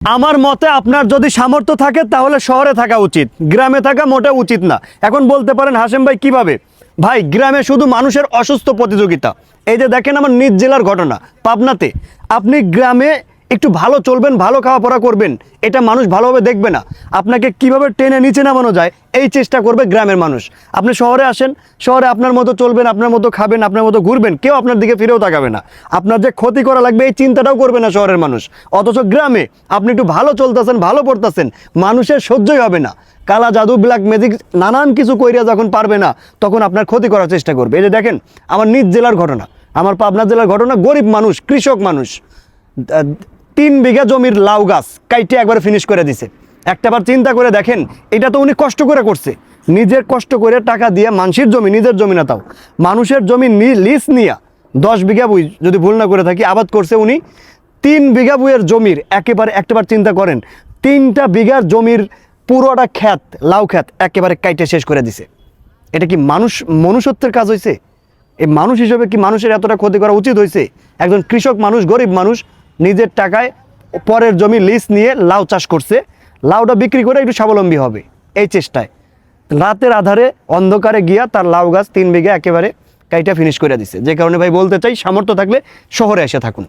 আমার মতে আপনার যদি সামর্থ্য থাকে তাহলে শহরে থাকা উচিত, গ্রামে থাকা মোটেও উচিত না। এখন বলতে পারেন হাশেম ভাই কিভাবে? ভাই গ্রামে শুধু মানুষের অসুস্থ প্রতিযোগিতা। এই যে দেখেন আমার নিজ জেলার ঘটনা পাবনাতে, আপনি গ্রামে একটু ভালো চলবেন, ভালো খাওয়া পড়া করবেন, এটা মানুষ ভালোভাবে দেখবে না। আপনাকে কিভাবে টেনে নিচে নামানো যায় এই চেষ্টা করবে গ্রামের মানুষ। আপনি শহরে আসেন, শহরে আপনার মতো চলবেন, আপনার মতো খাবেন, আপনার মতো ঘুরবেন, কেউ আপনার দিকে ফিরেও তাকাবে না। আপনার যে ক্ষতি করা লাগবে এই চিন্তাটাও করবে না শহরের মানুষ। অথচ গ্রামে আপনি একটু ভালো চলতেছেন, ভালো পড়তেছেন, মানুষের সহ্যই হবে না। কালা জাদু, ব্ল্যাক ম্যাজিক, নানান কিছু কইরা যখন পারবে না তখন আপনার ক্ষতি করার চেষ্টা করবে। এই যে দেখেন আমার নিজ জেলার ঘটনা, আমার পাবনা জেলার ঘটনা। গরিব মানুষ, কৃষক মানুষ, 3 বিঘা জমির লাউ গাছ কাইটে একবারে ফিনিশ করে দিছে। একটাবার চিন্তা করে দেখেন, এটা তো উনি কষ্ট করে করছে, নিজের কষ্ট করে টাকা দিয়ে মানুষের জমি, নিজের জমি না তাও মানুষের জমি লিজ নিয়ে 10 বিঘা বই যদি ভুল না করে থাকি আবাদ করছে উনি। 3 বিঘা বইয়ের জমির একটাবার চিন্তা করেন, 3টা বিঘার জমির পুরোটা ক্ষেত, লাউ ক্ষেত একেবারে কাইটে শেষ করে দিছে। এটা কি মনুষ্যত্বের কাজ হয়েছে? এই মানুষ হিসেবে কি মানুষের এতটা ক্ষতি করা উচিত হয়েছে? একজন কৃষক মানুষ, গরিব মানুষ, নিজের টাকায় পরের জমি লিজ নিয়ে লাউ চাষ করছে, লাউটা বিক্রি করে একটু স্বাবলম্বী হবে এই চেষ্টায় রাতের আধারে অন্ধকারে গিয়া তার লাউ গাছ 3 বিঘা একেবারে কাইটা ফিনিশ করে দিছে। যে কারণে ভাই বলতে চাই, সামর্থ্য থাকলে শহরে এসে থাকুন।